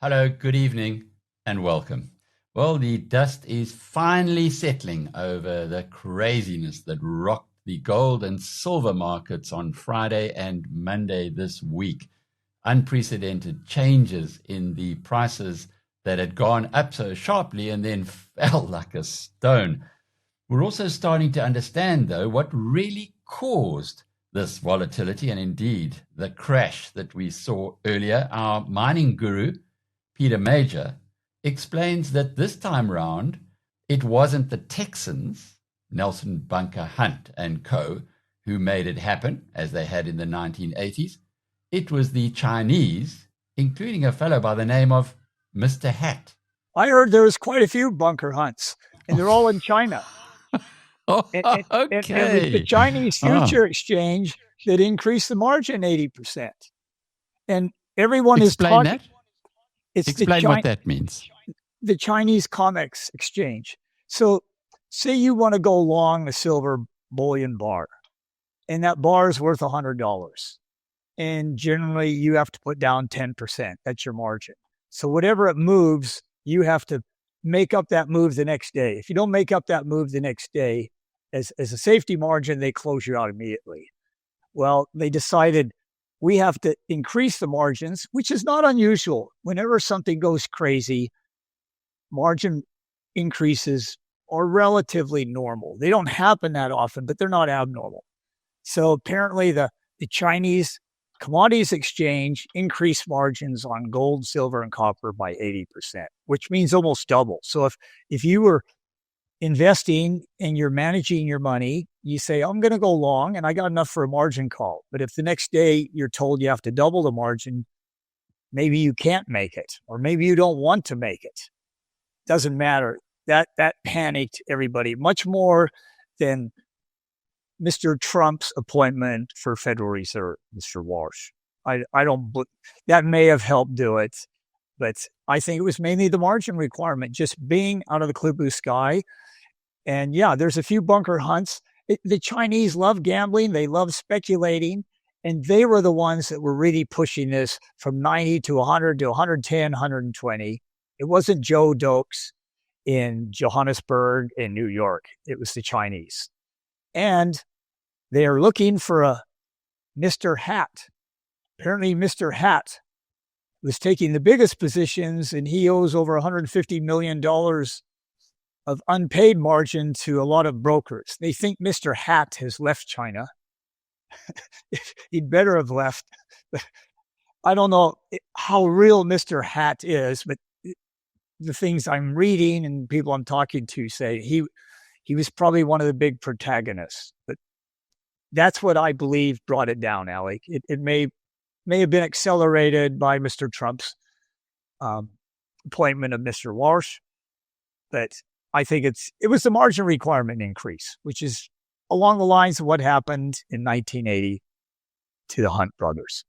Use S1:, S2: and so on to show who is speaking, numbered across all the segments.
S1: Hello, good evening, and welcome. Well, the dust is finally settling over the craziness that rocked the gold and silver markets on Friday and Monday this week. Unprecedented changes in the prices that had gone up so sharply and then fell like a stone. We're also starting to understand, though, what really caused this volatility and indeed the crash that we saw earlier. Our mining guru, Peter Major, explains that this time round, it wasn't the Texans, Nelson Bunker Hunt and co., who made it happen, as they had in the 1980s. It was the Chinese, including a fellow by the name of Mr. Hat.
S2: I heard there was quite a few bunker hunts, and they're all in China.
S1: Okay.
S2: And it was the Chinese future exchange that increased the margin 80%. And everyone
S1: Explain
S2: is talking.
S1: that. Explain what that means.
S2: The Chinese COMEX exchange. So say you want to go long a silver bullion bar, and that bar is worth $100. And generally you have to put down 10%. That's your margin. So whatever it moves, you have to make up that move the next day. If you don't make up that move the next day, as a safety margin, they close you out immediately. Well, they decided we have to increase the margins, which is not unusual. Whenever something goes crazy, margin increases are relatively normal. They don't happen that often, but they're not abnormal. So apparently the Chinese Commodities Exchange increased margins on gold, silver, and copper by 80%, which means almost double. So if you were investing and you're managing your money, you say, I'm going to go long and I got enough for a margin call. But if the next day you're told you have to double the margin, maybe you can't make it, or maybe you don't want to make it. Doesn't matter. That panicked everybody much more than Mr. Trump's appointment for Federal Reserve, Mr. Walsh. I don't, that may have helped do it, but I think it was mainly the margin requirement, just being out of the clear blue sky. And yeah, there's a few bunker hunts. The Chinese love gambling. They love speculating. And they were the ones that were really pushing this from 90 to 100 to 110, 120. It wasn't Joe Dokes in Johannesburg and New York. It was the Chinese. And they are looking for a Mr. Hat. Apparently, Mr. Hat was taking the biggest positions, and he owes over $150 million of unpaid margin to a lot of brokers. They think Mr. Hat has left China. He'd better have left. I don't know how real Mr. Hat is, but the things I'm reading and people I'm talking to say he was probably one of the big protagonists. But that's what I believe brought it down, Alec. It may have been accelerated by Mr. Trump's appointment of Mr. Walsh, but I think it was the margin requirement increase, which is along the lines of what happened in 1980 to the Hunt brothers.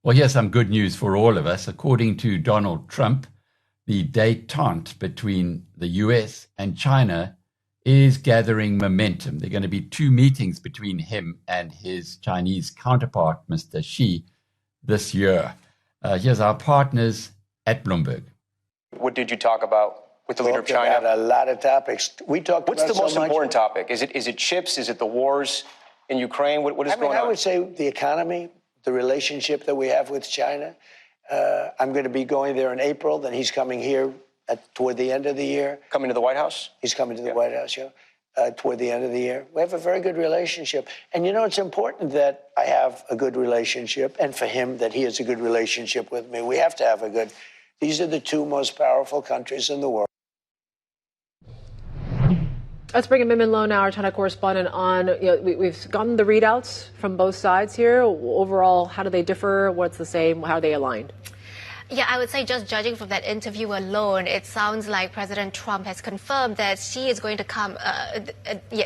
S1: Well, here's some good news for all of us. According to Donald Trump, the détente between the US and China is gathering momentum. There are going to be 2 meetings between him and his Chinese counterpart, Mr. Xi, this year. Here's our partners at Bloomberg.
S3: What did you talk about with the leader of China?
S4: About a lot of topics. We talked
S3: What's
S4: about
S3: the most important topic? Is it chips? Is it the wars in Ukraine? What is going on?
S4: I would say the economy, the relationship that we have with China. I'm going to be going there in April. Then he's coming here toward the end of the year.
S3: Coming to the White House?
S4: He's coming to the White House, toward the end of the year. We have a very good relationship. And, it's important that I have a good relationship, and for him that he has a good relationship with me. We have to have these are the 2 most powerful countries in the world.
S5: Let's bring in Min Loh now, our China correspondent, on. We've gotten the readouts from both sides here. Overall, how do they differ? What's the same? How are they aligned?
S6: Yeah, I would say just judging from that interview alone, it sounds like President Trump has confirmed that Xi is going to come.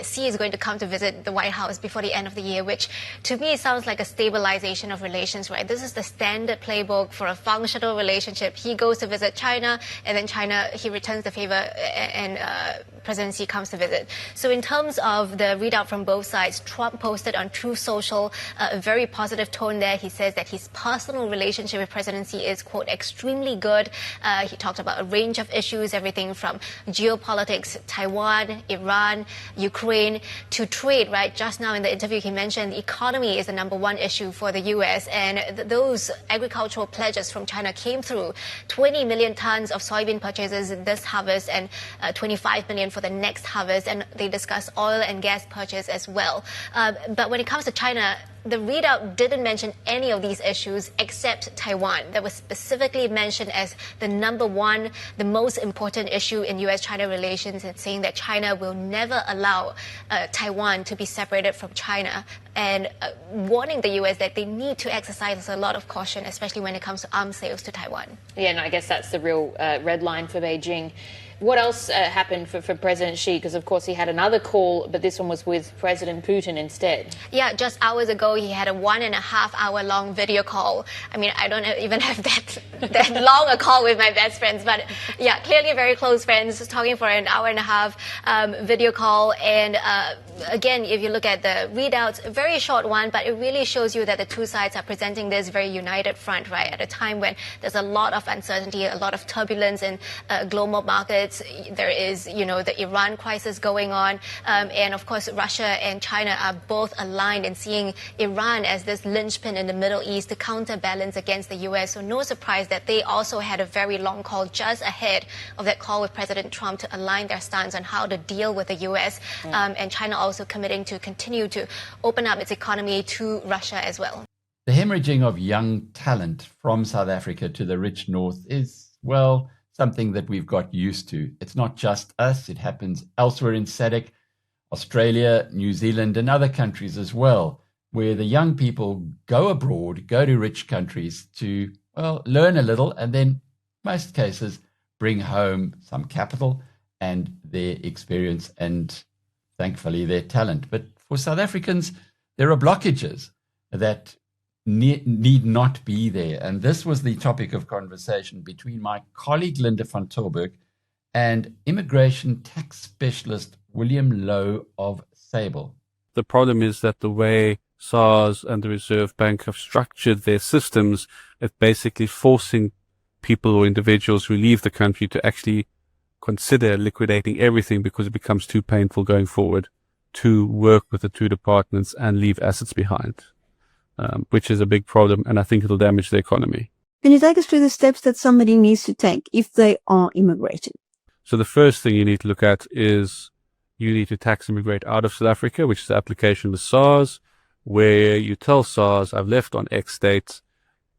S6: Xi is going to come to visit the White House before the end of the year, which to me sounds like a stabilization of relations. Right, this is the standard playbook for a functional relationship. He goes to visit China, and then he returns the favor, and President Xi comes to visit. So in terms of the readout from both sides, Trump posted on Truth Social a very positive tone there. He says that his personal relationship with President Xi is, quote, extremely good. He talked about a range of issues, everything from geopolitics, Taiwan, Iran, Ukraine, to trade, right? Just now in the interview, he mentioned the economy is the number one issue for the U.S. And those agricultural pledges from China came through. 20 million tons of soybean purchases this harvest and 25 million for the next harvest. And they discussed oil and gas purchase as well. But when it comes to China, the readout didn't mention any of these issues except Taiwan. That was specifically mentioned as the number one, the most important issue in U.S.-China relations, and saying that China will never allow Taiwan to be separated from China, and warning the U.S. that they need to exercise a lot of caution, especially when it comes to arms sales to Taiwan.
S7: Yeah, and I guess that's the real red line for Beijing. What else happened for President Xi? Because, of course, he had another call, but this one was with President Putin instead.
S6: Yeah, just hours ago, he had a 1.5 hour long video call. I mean, I don't even have that long a call with my best friends, but yeah, clearly very close friends, talking for an 1.5 hour video call. And again, if you look at the readouts, a very short one, but it really shows you that the two sides are presenting this very united front, right? At a time when there's a lot of uncertainty, a lot of turbulence in global markets. There is, the Iran crisis going on. And of course, Russia and China are both aligned in seeing Iran as this linchpin in the Middle East to counterbalance against the U.S. So no surprise that they also had a very long call just ahead of that call with President Trump to align their stance on how to deal with the U.S. And China also committing to continue to open up its economy to Russia as well.
S1: The hemorrhaging of young talent from South Africa to the rich north is, well, something that we've got used to. It's not just us. It happens elsewhere in SADC, Australia, New Zealand, and other countries as well, where the young people go abroad, go to rich countries to, well, learn a little, and then, most cases, bring home some capital and their experience and, thankfully, their talent. But for South Africans, there are blockages that need not be there. And this was the topic of conversation between my colleague Linda van Tilburg and immigration tax specialist William Lowe of Sable.
S8: The problem is that the way SARS and the Reserve Bank have structured their systems, it's basically forcing people or individuals who leave the country to actually consider liquidating everything because it becomes too painful going forward to work with the two departments and leave assets behind. Which is a big problem, and I think it'll damage the economy.
S9: Can you take us through the steps that somebody needs to take if they are immigrating?
S8: So the first thing you need to look at is you need to tax immigrate out of South Africa, which is the application with SARS, where you tell SARS, I've left on X date.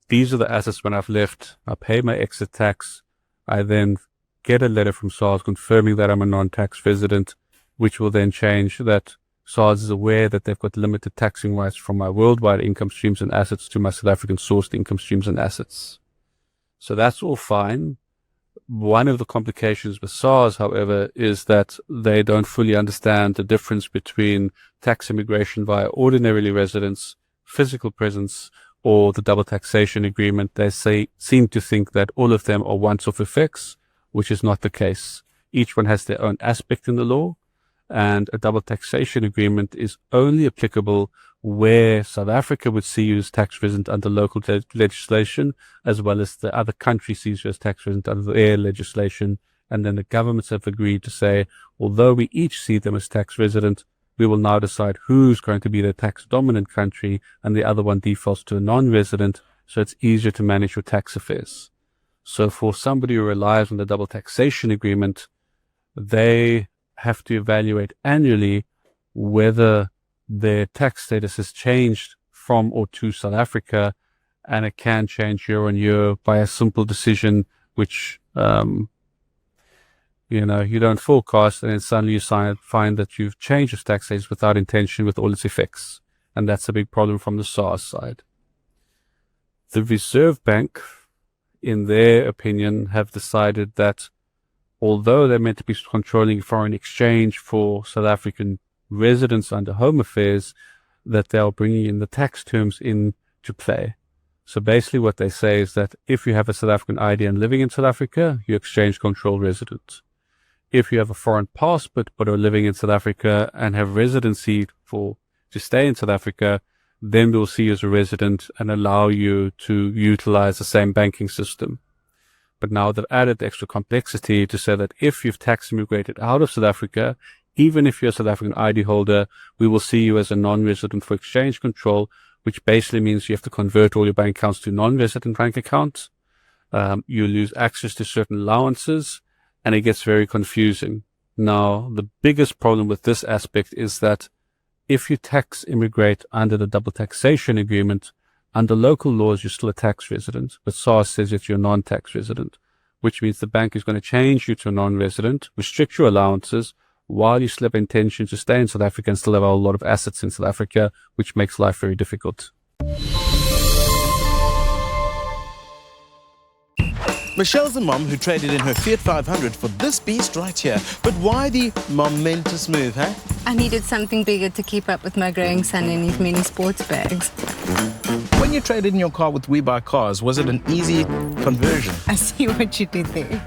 S8: These are the assets when I've left. I pay my exit tax. I then get a letter from SARS confirming that I'm a non-tax resident, which will then change that SARS is aware that they've got limited taxing rights from my worldwide income streams and assets to my South African sourced income streams and assets. So that's all fine. One of the complications with SARS, however, is that they don't fully understand the difference between tax immigration via ordinary residence, physical presence, or the double taxation agreement. They seem to think that all of them are once-off effects, which is not the case. Each one has their own aspect in the law. And a double taxation agreement is only applicable where South Africa would see you as tax resident under local legislation, as well as the other country sees you as tax resident under their legislation. And then the governments have agreed to say, although we each see them as tax resident, we will now decide who's going to be the tax dominant country, and the other one defaults to a non-resident, so it's easier to manage your tax affairs. So for somebody who relies on the double taxation agreement, they have to evaluate annually whether their tax status has changed from or to South Africa, and it can change year on year by a simple decision, which, you don't forecast, and then suddenly you find that you've changed your tax status without intention with all its effects. And that's a big problem from the SARS side. The Reserve Bank, in their opinion, have decided that although they're meant to be controlling foreign exchange for South African residents under Home Affairs, that they are bringing in the tax terms into play. So basically what they say is that if you have a South African ID and living in South Africa, you exchange control resident. If you have a foreign passport but are living in South Africa and have residency to stay in South Africa, then we'll see you as a resident and allow you to utilize the same banking system. But now they've added extra complexity to say that if you've tax immigrated out of South Africa, even if you're a South African ID holder, we will see you as a non-resident for exchange control, which basically means you have to convert all your bank accounts to non-resident bank accounts. You lose access to certain allowances, and it gets very confusing. Now, the biggest problem with this aspect is that if you tax immigrate under the double taxation agreement, under local laws, you're still a tax resident, but SARS says that you're a non-tax resident, which means the bank is going to change you to a non-resident, restrict your allowances, while you still have intention to stay in South Africa and still have a lot of assets in South Africa, which makes life very difficult.
S10: Michelle's a mom who traded in her Fiat 500 for this beast right here. But why the momentous move, huh?
S11: I needed something bigger to keep up with my growing son and his many sports bags.
S10: When you traded in your car with We Buy Cars, was it an easy conversion?
S11: I see what you did there.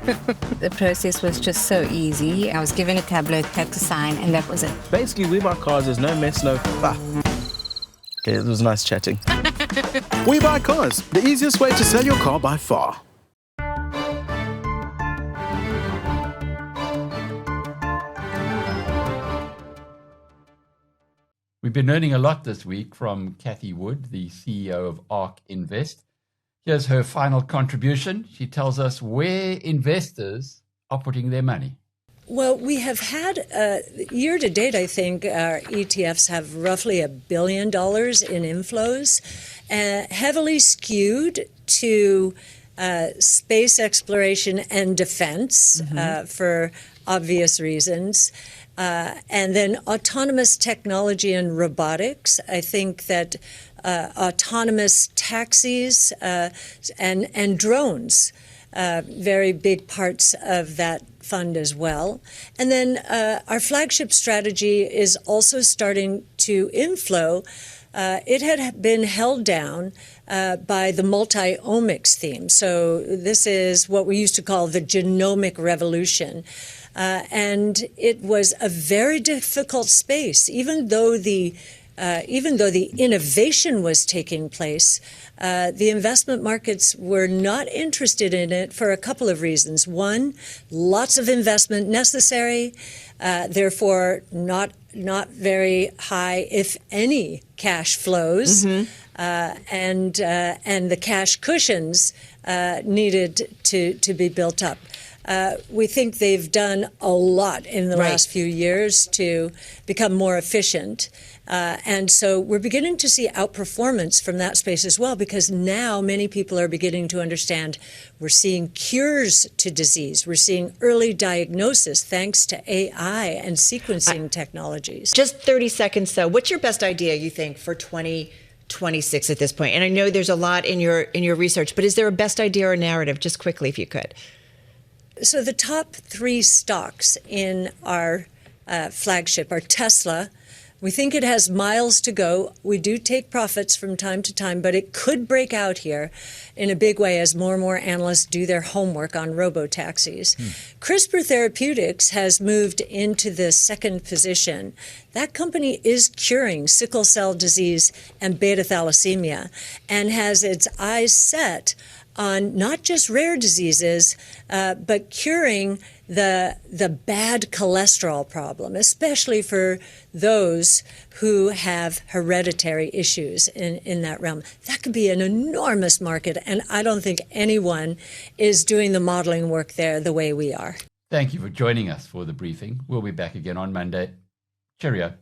S11: The process was just so easy. I was given a tablet, had to sign, and that was it.
S10: Basically, We Buy Cars is no mess, no... Okay, it was nice chatting. We Buy Cars, the easiest way to sell your car by far.
S1: We've been learning a lot this week from Cathie Wood, the CEO of ARK Invest. Here's her final contribution. She tells us where investors are putting their money.
S12: Well, we have had, year to date, I think our ETFs have roughly $1 billion in inflows, heavily skewed to space exploration and defense for obvious reasons. And then autonomous technology and robotics. I think that autonomous taxis and drones, very big parts of that fund as well. And then our flagship strategy is also starting to inflow. It had been held down by the multi-omics theme. So this is what we used to call the genomic revolution. And it was a very difficult space, even though the innovation was taking place. The investment markets were not interested in it for a couple of reasons. One, lots of investment necessary, therefore not very high, if any, cash flows, and the cash cushions needed to be built up. We think they've done a lot in the last few years to become more efficient. And so we're beginning to see outperformance from that space as well, because now many people are beginning to understand we're seeing cures to disease. We're seeing early diagnosis thanks to AI and sequencing technologies.
S13: Just 30 seconds, though. What's your best idea, you think, for 2026 at this point? And I know there's a lot in your research, but is there a best idea or narrative? Just quickly, if you could.
S12: So the top 3 stocks in our flagship are Tesla. We think it has miles to go. We do take profits from time to time, but it could break out here in a big way as more and more analysts do their homework on robo-taxis. CRISPR Therapeutics has moved into the second position. That company is curing sickle cell disease and beta thalassemia and has its eyes set on not just rare diseases, but curing the bad cholesterol problem, especially for those who have hereditary issues in that realm. That could be an enormous market, and I don't think anyone is doing the modeling work there the way we are.
S1: Thank you for joining us for the briefing. We'll be back again on Monday. Cheerio.